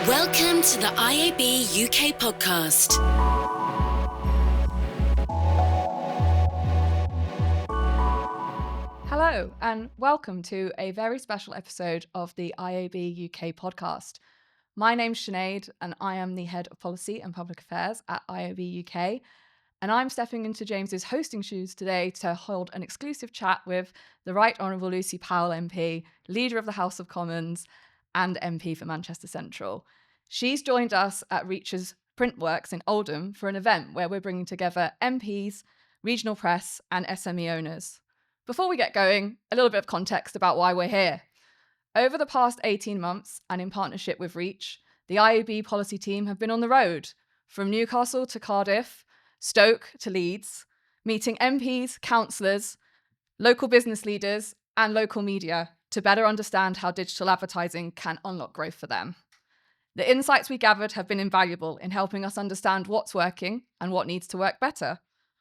Welcome to the IAB UK Podcast. Hello and welcome to a very special episode of the IAB UK Podcast. My name's Sinead and I am the Head of Policy and Public Affairs at IAB UK. And I'm stepping into James's hosting shoes today to hold an exclusive chat with the Right Honourable Lucy Powell MP, Leader of the House of Commons and MP for Manchester Central. She's joined us at Reach's Printworks in Oldham for an event where we're bringing together MPs, regional press and SME owners. Before we get going, a little bit of context about why we're here. Over the past 18 months and in partnership with Reach, the IAB policy team have been on the road from Newcastle to Cardiff, Stoke to Leeds, meeting MPs, councillors, local business leaders and local media to better understand how digital advertising can unlock growth for them. The insights we gathered have been invaluable in helping us understand what's working and what needs to work better,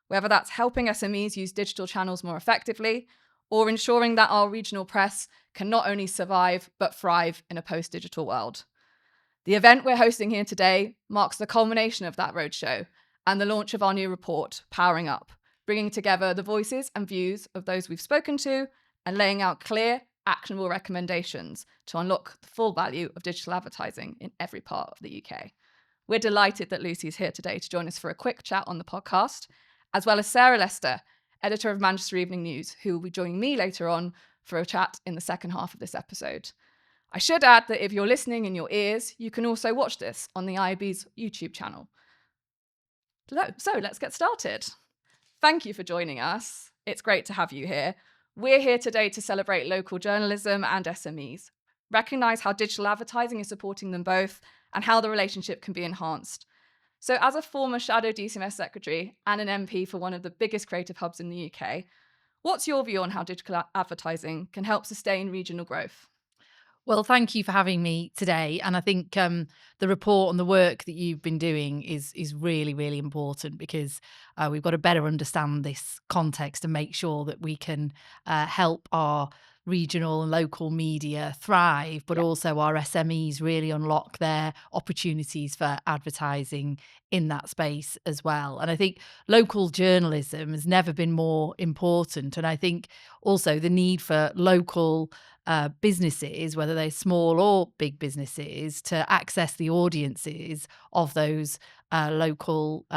whether that's helping SMEs use digital channels more effectively or ensuring that our regional press can not only survive but thrive in a post-digital world. The event we're hosting here today marks the culmination of that roadshow and the launch of our new report, Powering Up, bringing together the voices and views of those we've spoken to and laying out clear, actionable recommendations to unlock the full value of digital advertising in every part of the UK. We're delighted that Lucy's here today to join us for a quick chat on the podcast, as well as Sarah Lester, editor of Manchester Evening News, who will be joining me later on for a chat in the second half of this episode. I should add that if you're listening in your ears, you can also watch this on the IAB's YouTube channel. So let's get started. Thank you for joining us. It's great to have you here. We're here today to celebrate local journalism and SMEs, recognise how digital advertising is supporting them both and how the relationship can be enhanced. So as a former shadow DCMS secretary and an MP for one of the biggest creative hubs in the UK, what's your view on how digital advertising can help sustain regional growth? Well, thank you for having me today. And I think the report and the work that you've been doing is really, really important because we've got to better understand this context and make sure that we can help our regional and local media thrive, but also our SMEs really unlock their opportunities for advertising in that space as well. And I think local journalism has never been more important. And I think also the need for local businesses, whether they're small or big businesses, to access the audiences of those local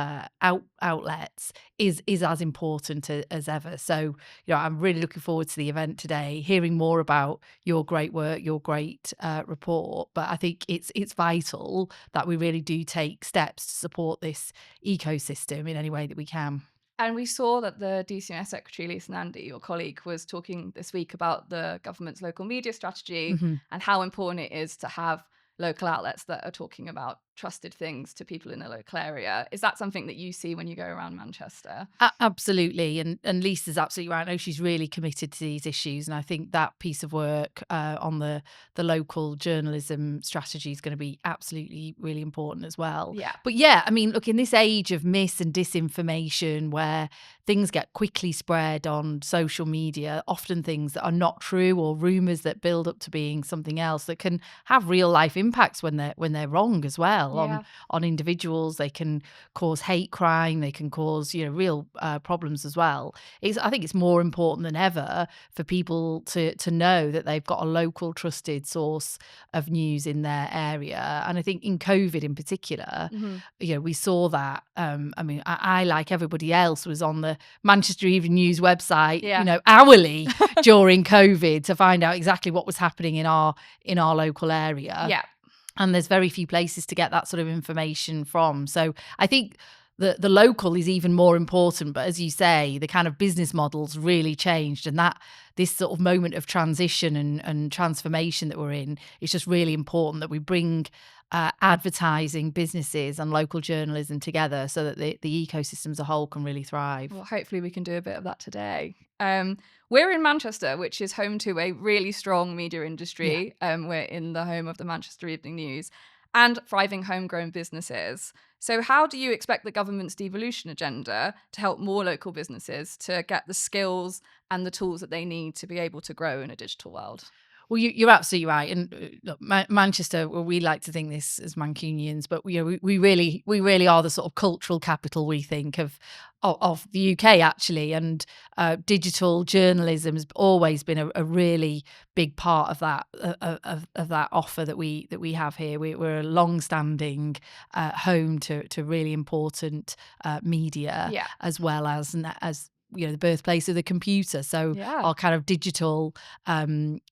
outlets is as important as ever. So, I'm really looking forward to the event today, hearing more about your great work, your great report. But I think it's vital that we really do take steps to support this ecosystem in any way that we can. And we saw that the DCMS Secretary, Lisa Nandy, your colleague, was talking this week about the government's local media strategy and how important it is to have local outlets that are talking about trusted things to people in the local area. Is that something that you see when you go around Manchester? Absolutely. And Lisa's absolutely right. I know she's really committed to these issues. And I think that piece of work on the local journalism strategy is going to be absolutely really important as well. Yeah. But yeah, I mean, look, in this age of mis and disinformation where things get quickly spread on social media, often things that are not true or rumours that build up to being something else that can have real life impacts when they're wrong as well. On individuals. They can cause hate crime, they can cause real problems as well. I think it's more important than ever for people to know that they've got a local trusted source of news in their area. And I think in COVID in particular, we saw that. I like everybody else was on the Manchester Evening News website hourly during COVID to find out exactly what was happening in our local area. Yeah. And there's very few places to get that sort of information from. So I think the local is even more important. But as you say, the kind of business models really changed. And that this sort of moment of transition and transformation that we're in, it's just really important that we bring advertising businesses and local journalism together so that the ecosystem as a whole can really thrive. Well, hopefully we can do a bit of that today. We're in Manchester, which is home to a really strong media industry. We're in the home of the Manchester Evening News and thriving homegrown businesses. So how do you expect the government's devolution agenda to help more local businesses to get the skills and the tools that they need to be able to grow in a digital world? Well, you're absolutely right. And look, Manchester, well, we like to think this as Mancunians, but we really are the sort of cultural capital, we think, of the UK, actually. And digital journalism has always been a really big part of that of that offer that we have here. We're a long-standing home to really important media, as well as the birthplace of the computer. So our kind of digital kind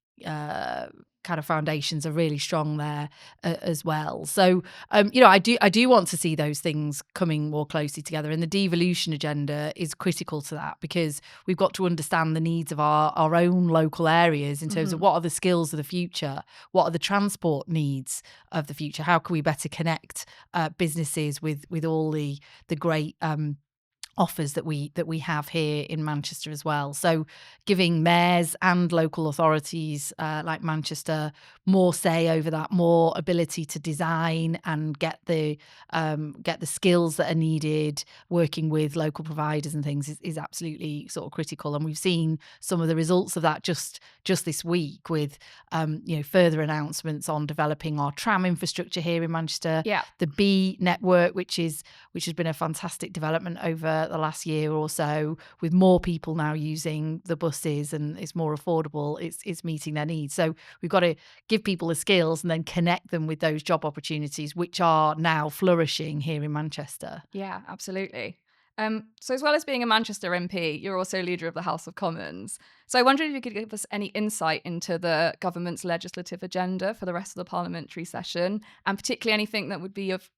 of foundations are really strong there as well. So I do want to see those things coming more closely together, and the devolution agenda is critical to that, because we've got to understand the needs of our own local areas in terms of what are the skills of the future, what are the transport needs of the future, how can we better connect businesses with all the great offers that we have here in Manchester as well. So giving mayors and local authorities like Manchester more say over that, more ability to design and get the skills that are needed, working with local providers and things is absolutely sort of critical. And we've seen some of the results of that just this week with further announcements on developing our tram infrastructure here in Manchester. The B network, which has been a fantastic development over the last year or so, with more people now using the buses, and it's more affordable. It's meeting their needs. So we've got to give people the skills and then connect them with those job opportunities, which are now flourishing here in Manchester. Yeah, absolutely. So as well as being a Manchester MP, you're also leader of the House of Commons. So I wondered if you could give us any insight into the government's legislative agenda for the rest of the parliamentary session, and particularly anything that would be of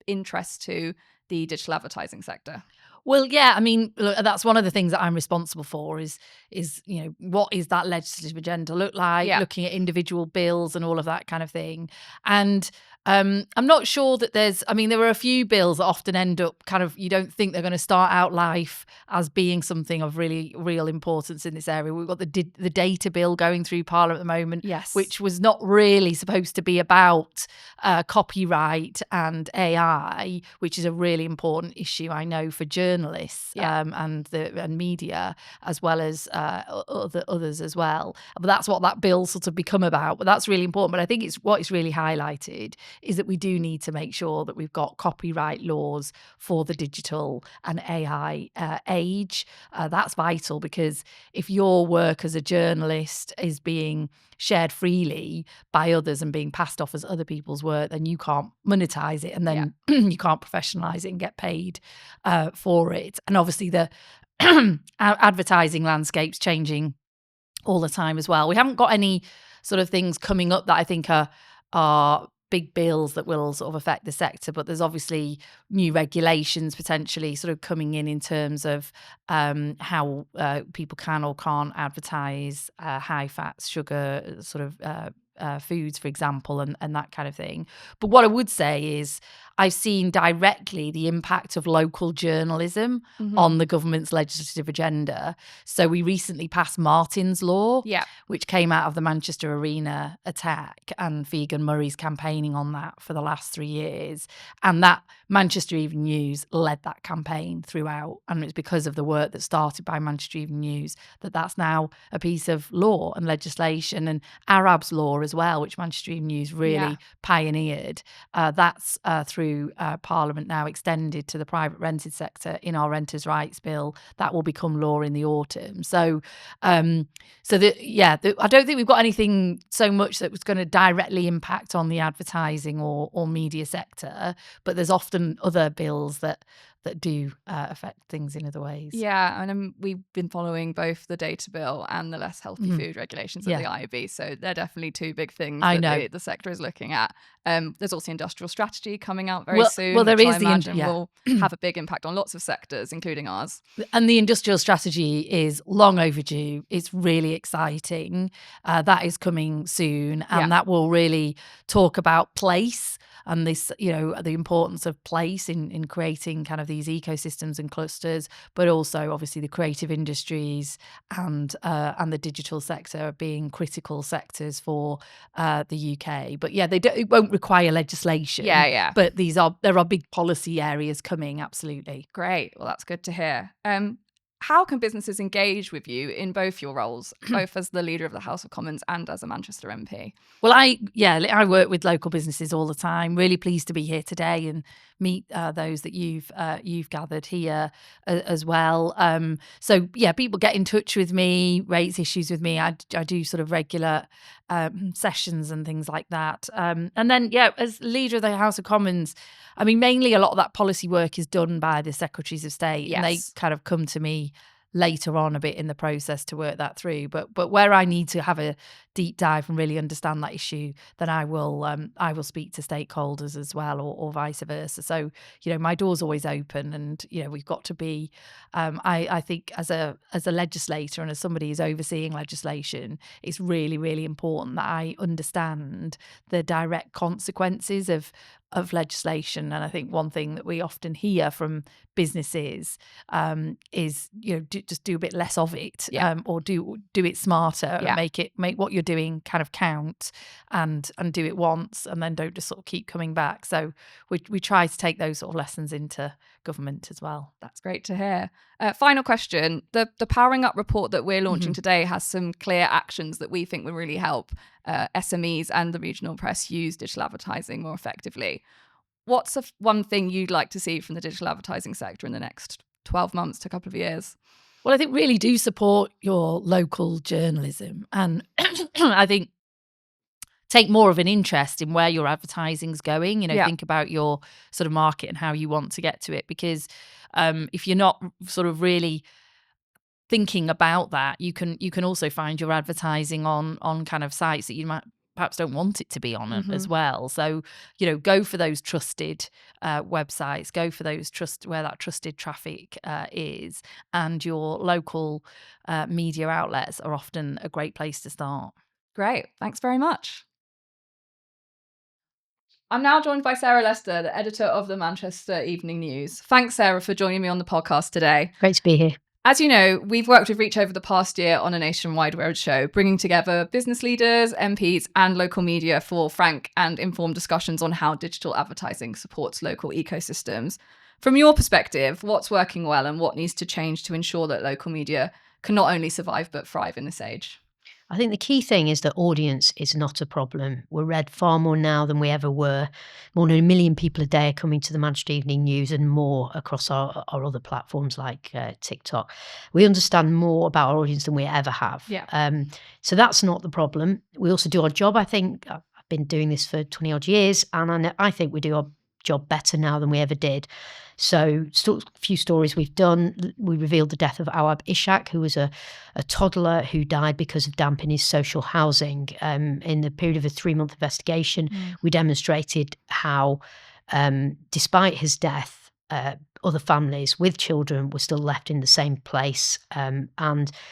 interest to the digital advertising sector. Well, yeah, I mean, look, that's one of the things that I'm responsible for is what is that legislative agenda look like, looking at individual bills and all of that kind of thing. And I'm not sure that there are a few bills that often end up kind of, you don't think they're going to start out life as being something of really real importance in this area. We've got the data bill going through Parliament at the moment, which was not really supposed to be about copyright and AI, which is a really important issue, I know, for journalists and media, as well as others as well. But that's what that bill sort of become about. But that's really important. But I think what it's really highlighted is that we do need to make sure that we've got copyright laws for the digital and AI age. That's vital, because if your work as a journalist is being shared freely by others and being passed off as other people's work, then you can't monetize it, and then you can't professionalize it and get paid for it. And obviously the advertising landscape's changing all the time as well. We haven't got any sort of things coming up that I think are big bills that will sort of affect the sector, but there's obviously new regulations potentially sort of coming in terms of how people can or can't advertise high fat, sugar sort of foods, for example, and that kind of thing. But what I would say is I've seen directly the impact of local journalism on the government's legislative agenda. So we recently passed Martin's Law, which came out of the Manchester Arena attack, and Figan Murray's campaigning on that for the last 3 years. And that Manchester Evening News led that campaign throughout. And it's because of the work that started by Manchester Evening News that's now a piece of law and legislation. And Arab's Law as well, which Manchester Evening News really pioneered. That's through Parliament now extended to the private rented sector in our Renters' Rights Bill. That will become law in the autumn. So, I don't think we've got anything so much that was going to directly impact on the advertising or media sector, but there's often other bills that do affect things in other ways. Yeah, and we've been following both the data bill and the less healthy food regulations of the IAB, so they're definitely two big things that the sector is looking at. There's also industrial strategy coming out very soon. Well, there which is I imagine will have a big impact on lots of sectors, including ours. And the industrial strategy is long overdue. It's really exciting. That is coming soon, and that will really talk about place and this, the importance of place in creating kind of these ecosystems and clusters, but also obviously the creative industries and the digital sector being critical sectors for the UK. But it won't require legislation. But there are big policy areas coming. Absolutely. Great. Well, that's good to hear. how can businesses engage with you in both your roles, both as the leader of the House of Commons and as a Manchester MP? Well, I work with local businesses all the time. Really pleased to be here today and meet those that you've gathered here as well. So people get in touch with me, raise issues with me. I do sort of regular sessions and things like that. And then as leader of the House of Commons, I mean, mainly a lot of that policy work is done by the Secretaries of State, and they kind of come to me later on a bit in the process to work that through. But where I need to have a deep dive and really understand that issue, then I will speak to stakeholders as well, or vice versa. So my door's always open, and we've got to be. I think as a legislator and as somebody who's overseeing legislation, it's really, really important that I understand the direct consequences of legislation. And I think one thing that we often hear from businesses is just do a bit less of it, or do it smarter, and make what you're doing kind of count, and do it once, and then don't just sort of keep coming back. So we try to take those sort of lessons into government as well. That's great to hear. Final question. The Powering Up report that we're launching today has some clear actions that we think will really help SMEs and the regional press use digital advertising more effectively. What's one thing you'd like to see from the digital advertising sector in the next 12 months to a couple of years? Well, I think really do support your local journalism, and I think take more of an interest in where your advertising's going. Think about your sort of market and how you want to get to it, because if you're not sort of really thinking about that, you can also find your advertising on kind of sites that you might perhaps don't want it to be on as well. So, go for those trusted websites, go for those where that trusted traffic is, and your local media outlets are often a great place to start. Great. Thanks very much. I'm now joined by Sarah Lester, the editor of the Manchester Evening News. Thanks, Sarah, for joining me on the podcast today. Great to be here. As you know, we've worked with Reach over the past year on a nationwide roadshow, bringing together business leaders, MPs, and local media for frank and informed discussions on how digital advertising supports local ecosystems. From your perspective, what's working well and what needs to change to ensure that local media can not only survive but thrive in this age? I think the key thing is that audience is not a problem. We're read far more now than we ever were. More than 1 million people a day are coming to the Manchester Evening News, and more across our other platforms like TikTok. We understand more about our audience than we ever have. So that's not the problem. We also do our job. I think I've been doing this for 20 odd years, and I think we do our job better now than we ever did. So a few stories we've done. We revealed the death of Ishak, who was a toddler who died because of damp in his social housing. In the period of a 3-month investigation, we demonstrated how, despite his death, other families with children were still left in the same place, and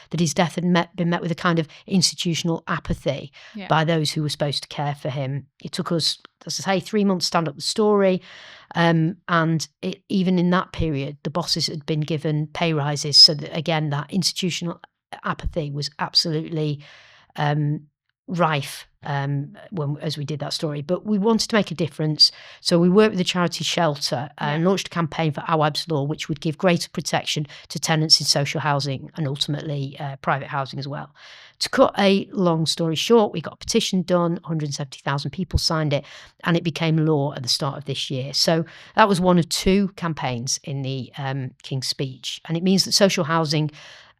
that his death had been met with a kind of institutional apathy by those who were supposed to care for him. It took us, as I say, 3 months to stand up the story, and even in that period, the bosses had been given pay rises, so that, again, that institutional apathy was absolutely rife as we did that story. But we wanted to make a difference, so we worked with the charity Shelter and launched a campaign for IAB's law, which would give greater protection to tenants in social housing and ultimately private housing as well. To cut a long story short, we got a petition done, 170,000 people signed it, and it became law at the start of this year. So that was one of 2 campaigns in the King's Speech, and it means that social housing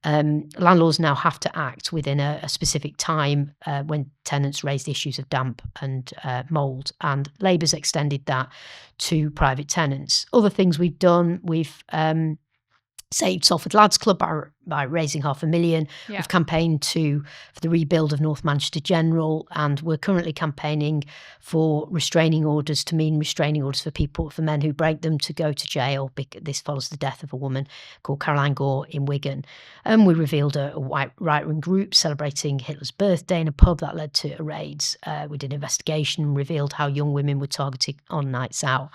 landlords now have to act within a specific time when tenants raised issues of damp and mould, and Labour's extended that to private tenants. Other things we've done, we've saved Salford Lads Club by raising $500,000. We've campaigned for the rebuild of North Manchester General, and we're currently campaigning for restraining orders to mean restraining orders for men who break them to go to jail. This follows the death of a woman called Caroline Gore in Wigan. And we revealed a white right-wing group celebrating Hitler's birthday in a pub that led to raids. We did an investigation, revealed how young women were targeted on nights out,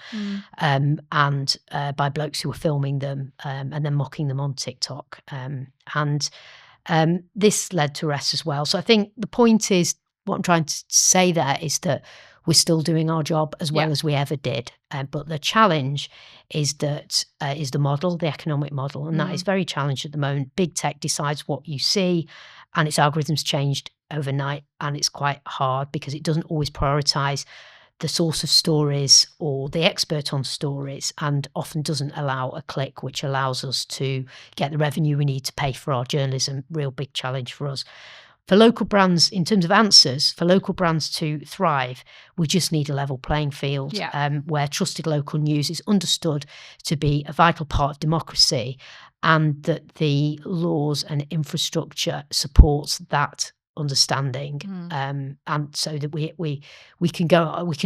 and by blokes who were filming them and then mocking them on TikTok. And this led to arrests as well. So I think the point is, what I'm trying to say there is that we're still doing our job as well as we ever did. But the challenge is that is the model, the economic model, and that is very challenged at the moment. Big tech decides what you see, and its algorithms changed overnight, and it's quite hard because it doesn't always prioritise the source of stories or the expert on stories, and often doesn't allow a click, which allows us to get the revenue we need to pay for our journalism. Real big challenge for us. For local brands, in terms of answers, for local brands to thrive, we just need a level playing field where trusted local news is understood to be a vital part of democracy, and that the laws and infrastructure supports that understanding, and so that we can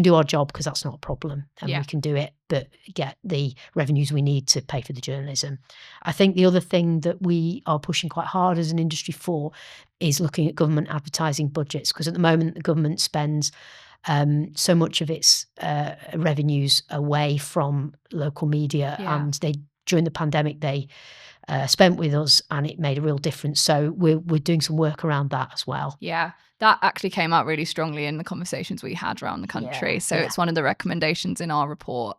do our job, because that's not a problem, and we can do it, but get the revenues we need to pay for the journalism. I think the other thing that we are pushing quite hard as an industry for is looking at government advertising budgets, because at the moment the government spends so much of its revenues away from local media, and during the pandemic they spent with us, and it made a real difference. So we're doing some work around that as well. Yeah, that actually came out really strongly in the conversations we had around the country. So it's one of the recommendations in our report,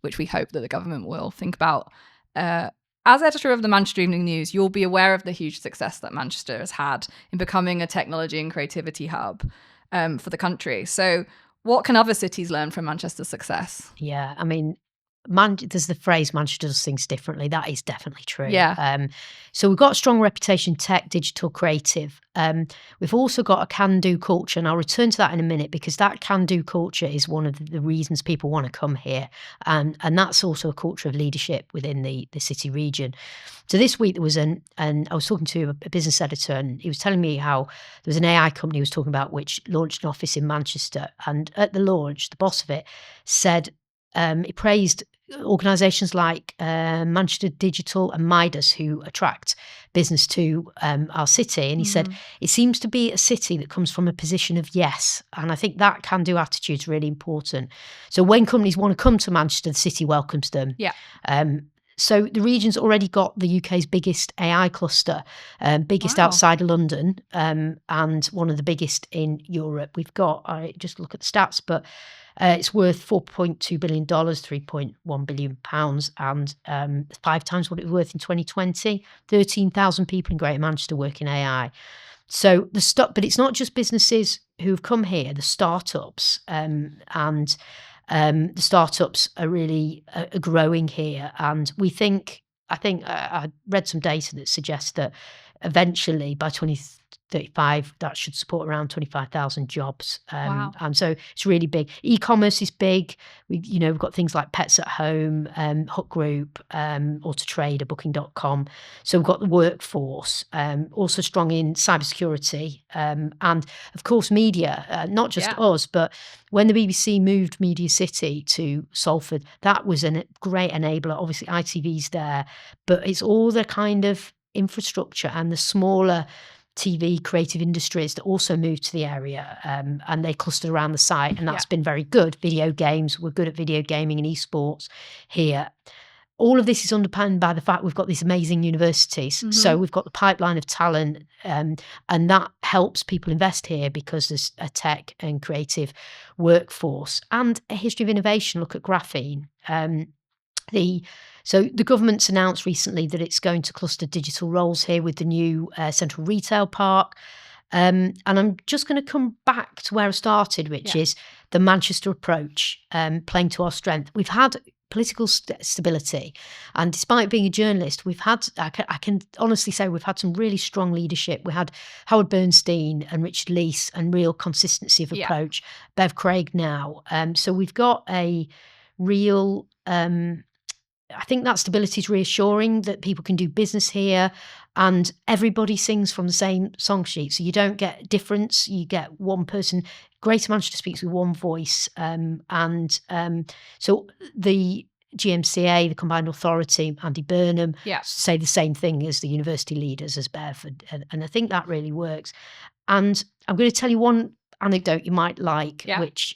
which we hope that the government will think about. As editor of the Manchester Evening News, you'll be aware of the huge success that Manchester has had in becoming a technology and creativity hub for the country. So what can other cities learn from Manchester's success? Yeah, I mean, there's the phrase Manchester does things differently. That is definitely true. Yeah. So we've got a strong reputation, tech, digital, creative. We've also got a can-do culture, and I'll return to that in a minute, because that can-do culture is one of the reasons people want to come here, and that's also a culture of leadership within the city region. So this week there was I was talking to a business editor, and he was telling me how there was an AI company he was talking about which launched an office in Manchester, and at the launch, the boss of it said he praised organisations like Manchester Digital and Midas, who attract business to our city. And he said, it seems to be a city that comes from a position of yes. And I think that can-do attitude is really important. So when companies want to come to Manchester, the city welcomes them. Yeah. So the region's already got the UK's biggest AI cluster, biggest outside of London, and one of the biggest in Europe. We've got, I just look at the stats, but it's worth $4.2 billion, £3.1 billion, and 5 times what it was worth in 2020. 13,000 people in Greater Manchester work in AI. So but it's not just businesses who've come here, the startups, and the startups are really growing here. And I read some data that suggests that eventually by 2035, that should support around 25,000 jobs. Wow. And so it's really big. E-commerce is big. We've got things like Pets at Home, Hook Group, Auto Trader, Booking.com. So we've got the workforce, also strong in cybersecurity, and of course media, not just us, but when the BBC moved Media City to Salford, that was a great enabler. Obviously ITV's there, but it's all the kind of infrastructure and the smaller TV creative industries that also moved to the area, and they clustered around the site, and that's been very good. Video games, we're good at video gaming and esports here. All of this is underpinned by the fact we've got these amazing universities. So we've got the pipeline of talent, and that helps people invest here because there's a tech and creative workforce and a history of innovation. Look at graphene. So the government's announced recently that it's going to cluster digital roles here with the new central retail park. And I'm just going to come back to where I started, which is the Manchester approach, playing to our strength. We've had political stability, and despite being a journalist, I can honestly say we've had some really strong leadership. We had Howard Bernstein and Richard Leese, and real consistency of approach. Bev Craig now. So we've got a real... I think that stability is reassuring, that people can do business here, and everybody sings from the same song sheet. So you don't get difference. You get one person. Greater Manchester speaks with one voice. So the GMCA, the Combined Authority, Andy Burnham, say the same thing as the university leaders, as Bev. And I think that really works. And I'm going to tell you one anecdote you might like, which...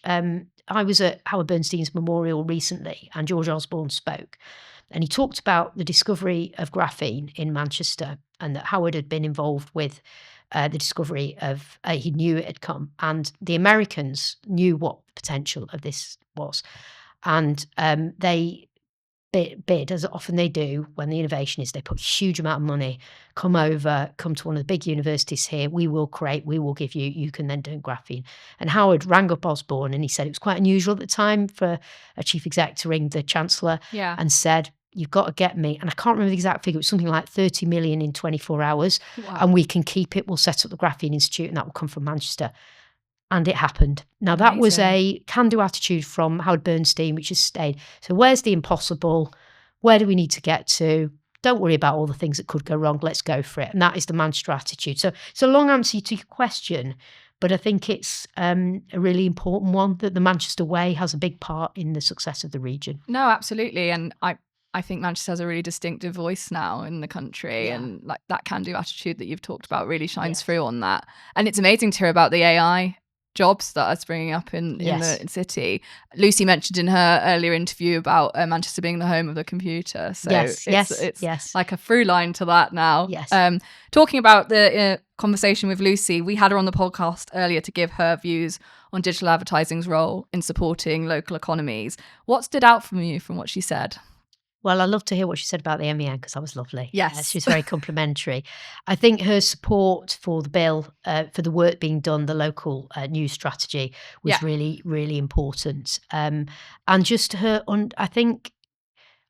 I was at Howard Bernstein's memorial recently, and George Osborne spoke, and he talked about the discovery of graphene in Manchester, and that Howard had been involved with the discovery of, he knew it had come, and the Americans knew what the potential of this was. And they bid, as often they do when the innovation is, they put a huge amount of money, come to one of the big universities here, we will give you can then do graphene. And Howard rang up Osborne and he said it was quite unusual at the time for a chief exec to ring the Chancellor and said, you've got to get me, and I can't remember the exact figure, it was something like 30 million in 24 hours, and we can keep it, we'll set up the Graphene Institute, and that will come from Manchester. And it happened. Now, that was a can-do attitude from Howard Bernstein, which has stayed. So where's the impossible? Where do we need to get to? Don't worry about all the things that could go wrong. Let's go for it. And that is the Manchester attitude. So it's a long answer to your question, but I think it's a really important one, that the Manchester way has a big part in the success of the region. No, absolutely. And I think Manchester has a really distinctive voice now in the country, and like that can-do attitude that you've talked about really shines through on that. And it's amazing to hear about the AI jobs that are springing up in the city. Lucy mentioned in her earlier interview about Manchester being the home of the computer. So it's like a through line to that now. Talking about the conversation with Lucy, we had her on the podcast earlier to give her views on digital advertising's role in supporting local economies. What stood out from you from what she said? Well, I love to hear what she said about the MEN, because that was lovely. Yes. She was very complimentary. I think her support for the bill, for the work being done, the local news strategy, was really, really important. And just her, I think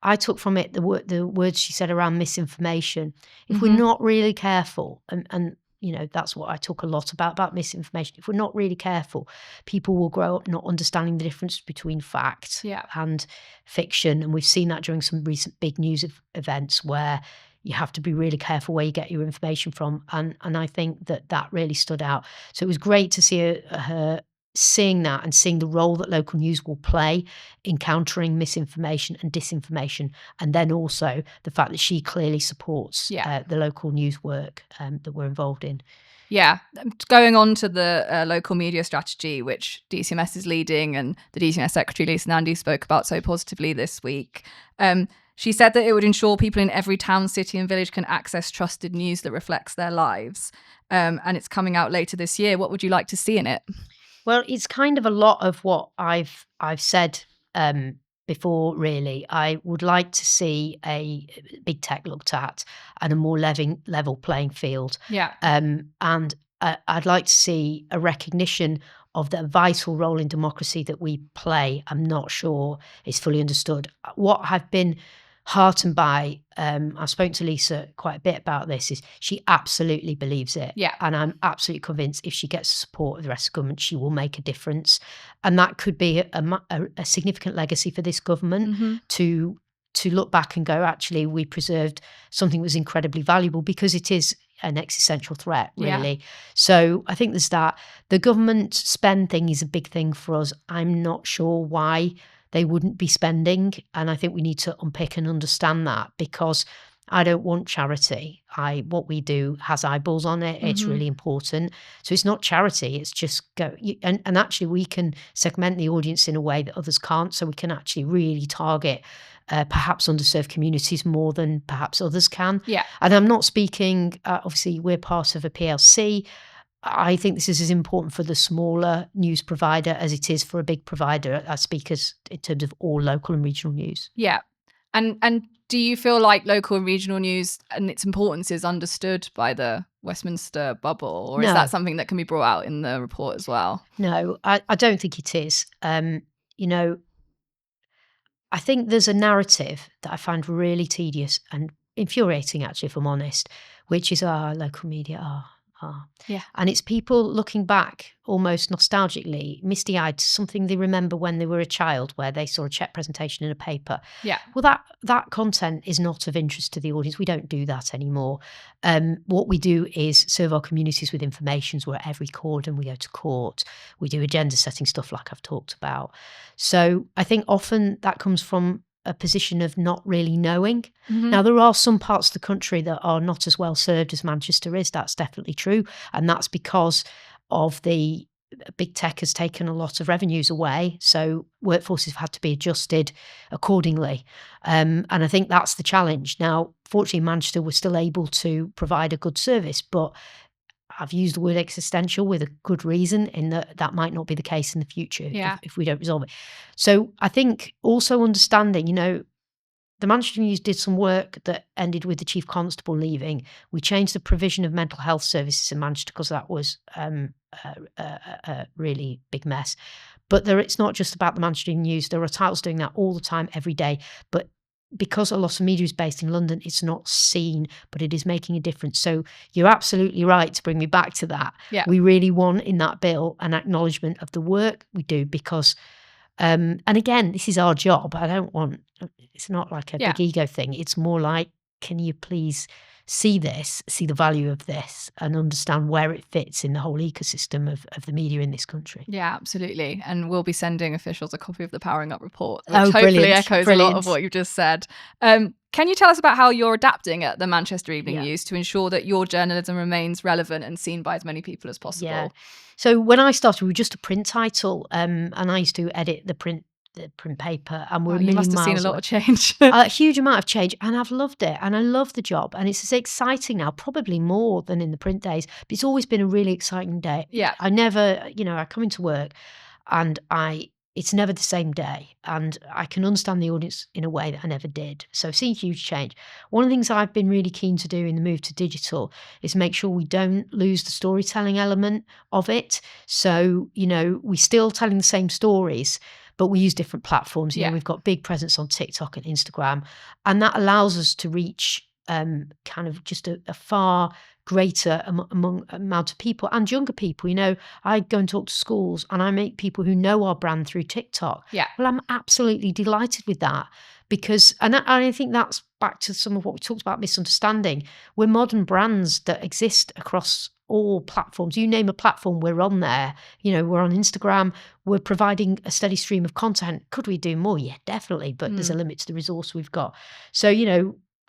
I took from it the words she said around misinformation. If we're not really careful, and you know, that's what I talk a lot about misinformation. If we're not really careful, people will grow up not understanding the difference between fact and fiction. And we've seen that during some recent big news events where you have to be really careful where you get your information from. And I think that really stood out. So it was great to see her seeing that and seeing the role that local news will play in countering misinformation and disinformation, and then also the fact that she clearly supports the local news work that we're involved in. Yeah, going on to the local media strategy, which DCMS is leading, and the DCMS Secretary Lisa Nandy spoke about so positively this week. She said that it would ensure people in every town, city and village can access trusted news that reflects their lives. And it's coming out later this year. What would you like to see in it? Well, it's kind of a lot of what I've said before, really. I would like to see a big tech looked at and a more level playing field. And I'd like to see a recognition of the vital role in democracy that we play. I'm not sure it's fully understood. What I've been heartened by, I've spoken to Lisa quite a bit about this, is she absolutely believes it. And I'm absolutely convinced if she gets the support of the rest of government, she will make a difference. And that could be a significant legacy for this government to look back and go, actually, we preserved something that was incredibly valuable, because it is an existential threat, really. So I think there's that. The government spend thing is a big thing for us. I'm not sure why they wouldn't be spending. And I think we need to unpick and understand that, because I don't want charity. What we do has eyeballs on it. It's really important. So it's not charity. It's just go. And actually we can segment the audience in a way that others can't. So we can actually really target perhaps underserved communities more than perhaps others can. And I'm not speaking, obviously we're part of a PLC. I think this is as important for the smaller news provider as it is for a big provider. I speak as in terms of all local and regional news. And do you feel like local and regional news and its importance is understood by the Westminster bubble, or is that something that can be brought out in the report as well? No, I don't think it is. You know, I think there's a narrative that I find really tedious and infuriating, actually, if I'm honest, which is local media and it's people looking back almost nostalgically, misty-eyed to something they remember when they were a child, where they saw a check presentation in a paper. Well, that content is not of interest to the audience. We don't do that anymore. What we do is serve our communities with information. We're at every cordon. We go to court. We do agenda setting stuff like I've talked about. So I think often that comes from a position of not really knowing. Now, there are some parts of the country that are not as well served as Manchester is. That's definitely true. And that's because of the big tech has taken a lot of revenues away. So workforces have had to be adjusted accordingly. And I think that's the challenge. Now, fortunately, in Manchester, we're still able to provide a good service, but I've used the word existential with a good reason, in that might not be the case in the future if we don't resolve it. So I think also understanding, the Manchester News did some work that ended with the Chief Constable leaving. We changed the provision of mental health services in Manchester because that was a really big mess. But it's not just about the Manchester News. There are titles doing that all the time, every day. But because a lot of media is based in London, it's not seen, but it is making a difference. So you're absolutely right to bring me back to that. Yeah. We really want in that bill an acknowledgement of the work we do because, and again, this is our job. It's not like a big ego thing. It's more like, can you please see the value of this and understand where it fits in the whole ecosystem of the media in this country? Yeah, absolutely. And we'll be sending officials a copy of the Powering Up report, which hopefully echoes a lot of what you've just said. Can you tell us about how you're adapting at the Manchester Evening News to ensure that your journalism remains relevant and seen by as many people as possible? Yeah. So when I started, we were just a print title, and I used to edit the print paper, and we're you must have seen a lot of change. A huge amount of change, and I've loved it, and I love the job, and it's exciting now, probably more than in the print days, but it's always been a really exciting day. I never, I come into work and it's never the same day, and I can understand the audience in a way that I never did. So I've seen huge change. One of the things I've been really keen to do in the move to digital is make sure we don't lose the storytelling element of it. So, we're still telling the same stories, but we use different platforms. We've got big presence on TikTok and Instagram, and that allows us to reach kind of just a far greater amount of people and younger people. I go and talk to schools and I meet people who know our brand through TikTok. Yeah. Well, I'm absolutely delighted with that because, and I think that's back to some of what we talked about, misunderstanding. We're modern brands that exist across all platforms. You name a platform, we're on there. We're on Instagram. We're providing a steady stream of content. Could we do more? Yeah, definitely. But there's a limit to the resource we've got. So,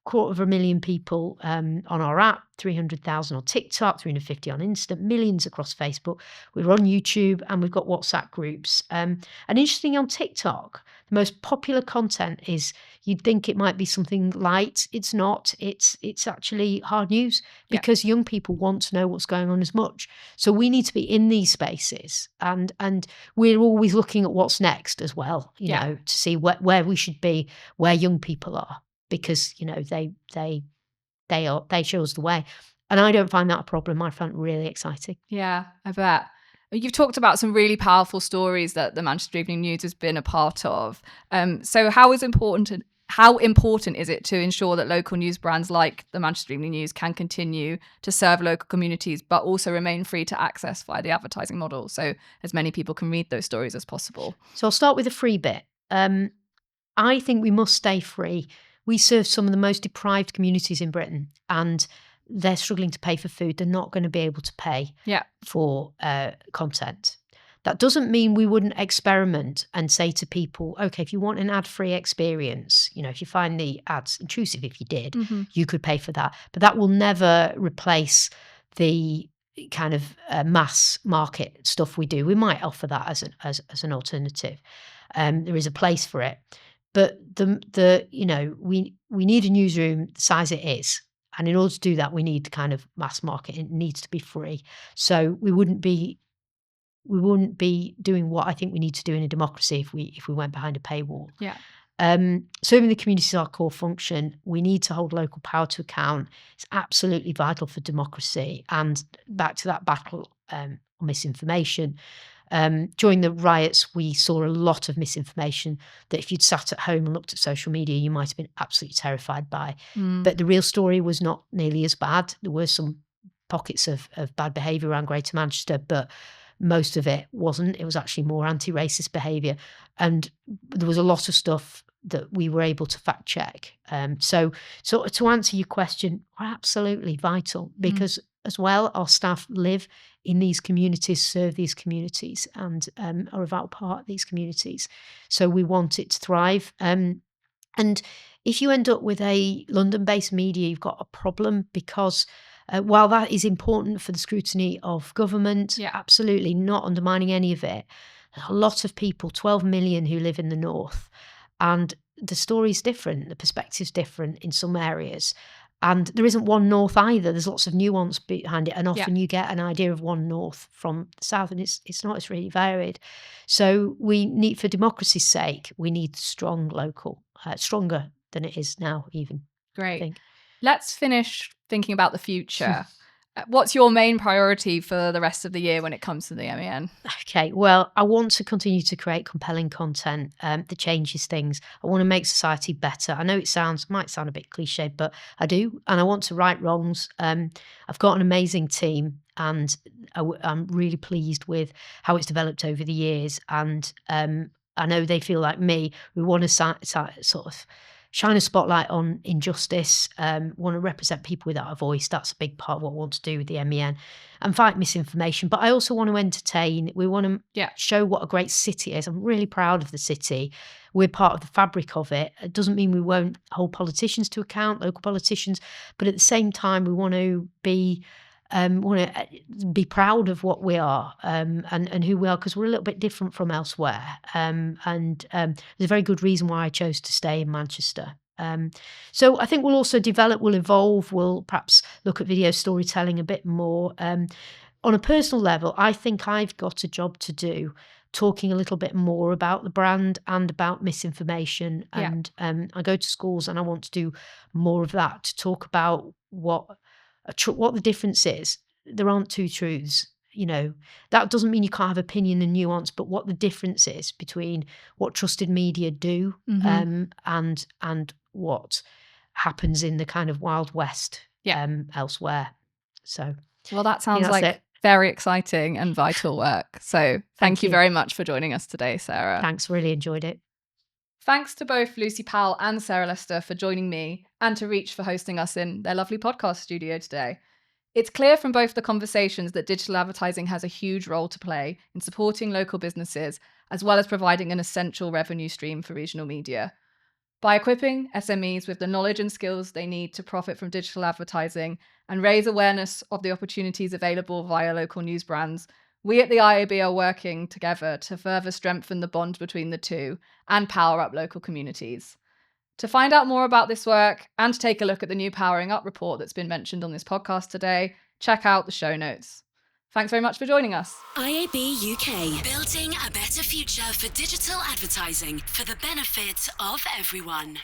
250,000 people on our app, 300,000 on TikTok, 350 on Insta, millions across Facebook. We're on YouTube and we've got WhatsApp groups. And interesting on TikTok, the most popular content is, you'd think it might be something light. It's not. It's actually hard news because young people want to know what's going on as much. So we need to be in these spaces, and we're always looking at what's next as well, to see where we should be, where young people are. Because they show us the way, and I don't find that a problem. I find it really exciting. Yeah, I bet. You've talked about some really powerful stories that the Manchester Evening News has been a part of. So how important is it to ensure that local news brands like the Manchester Evening News can continue to serve local communities, but also remain free to access via the advertising model, so as many people can read those stories as possible? So I'll start with the free bit. I think we must stay free. We serve some of the most deprived communities in Britain, and they're struggling to pay for food. They're not going to be able to pay for content. That doesn't mean we wouldn't experiment and say to people, okay, if you want an ad-free experience, if you find the ads intrusive, if you did, you could pay for that. But that will never replace the kind of mass market stuff we do. We might offer that as an alternative. There is a place for it. But we need a newsroom the size it is, and in order to do that, we need kind of mass market. It needs to be free. So we wouldn't be doing what I think we need to do in a democracy if we went behind a paywall. Yeah. Serving the community is our core function. We need to hold local power to account. It's absolutely vital for democracy. And back to that battle on misinformation. During the riots, we saw a lot of misinformation that if you'd sat at home and looked at social media, you might have been absolutely terrified by. But the real story was not nearly as bad. There were some pockets of bad behaviour around Greater Manchester, but most of it wasn't. It was actually more anti-racist behaviour. And there was a lot of stuff that we were able to fact check. So to answer your question, we're absolutely vital because as well, our staff live in these communities, serve these communities, and are a vital part of these communities. So we want it to thrive. And if you end up with a London-based media, you've got a problem because while that is important for the scrutiny of government, absolutely not undermining any of it, there's a lot of people, 12 million who live in the north, and the story's different, the perspective's different in some areas. And there isn't one north either. There's lots of nuance behind it. And often you get an idea of one north from the south, and it's not, it's really varied. So we need, for democracy's sake, we need strong local, stronger than it is now even. Great. Let's finish thinking about the future. What's your main priority for the rest of the year when it comes to the MEN? Okay, well, I want to continue to create compelling content that changes things. I want to make society better. I know it might sound a bit cliched, but I do. And I want to right wrongs. I've got an amazing team, and I'm really pleased with how it's developed over the years. And I know they feel like me. We want to sort of shine a spotlight on injustice, want to represent people without a voice. That's a big part of what I want to do with the MEN, and fight misinformation. But I also want to entertain. We want to show what a great city is. I'm really proud of the city. We're part of the fabric of it. It doesn't mean we won't hold politicians to account, local politicians, but at the same time, we want to be proud of what we are and who we are, because we're a little bit different from elsewhere. There's a very good reason why I chose to stay in Manchester. So I think we'll also we'll evolve, we'll perhaps look at video storytelling a bit more. On a personal level, I think I've got a job to do, talking a little bit more about the brand and about misinformation. And I go to schools and I want to do more of that, to talk about what the difference is. There aren't two truths. That doesn't mean you can't have opinion and nuance, but what the difference is between what trusted media do and what happens in the kind of Wild West elsewhere. So, well, that sounds like very exciting and vital work. So thank you very much for joining us today, Sarah. Thanks, really enjoyed it. Thanks to both Lucy Powell and Sarah Lester for joining me, and to Reach for hosting us in their lovely podcast studio today. It's clear from both the conversations that digital advertising has a huge role to play in supporting local businesses, as well as providing an essential revenue stream for regional media. By equipping SMEs with the knowledge and skills they need to profit from digital advertising and raise awareness of the opportunities available via local news brands, we at the IAB are working together to further strengthen the bond between the two and power up local communities. To find out more about this work and to take a look at the new Powering Up report that's been mentioned on this podcast today, check out the show notes. Thanks very much for joining us. IAB UK, building a better future for digital advertising for the benefit of everyone.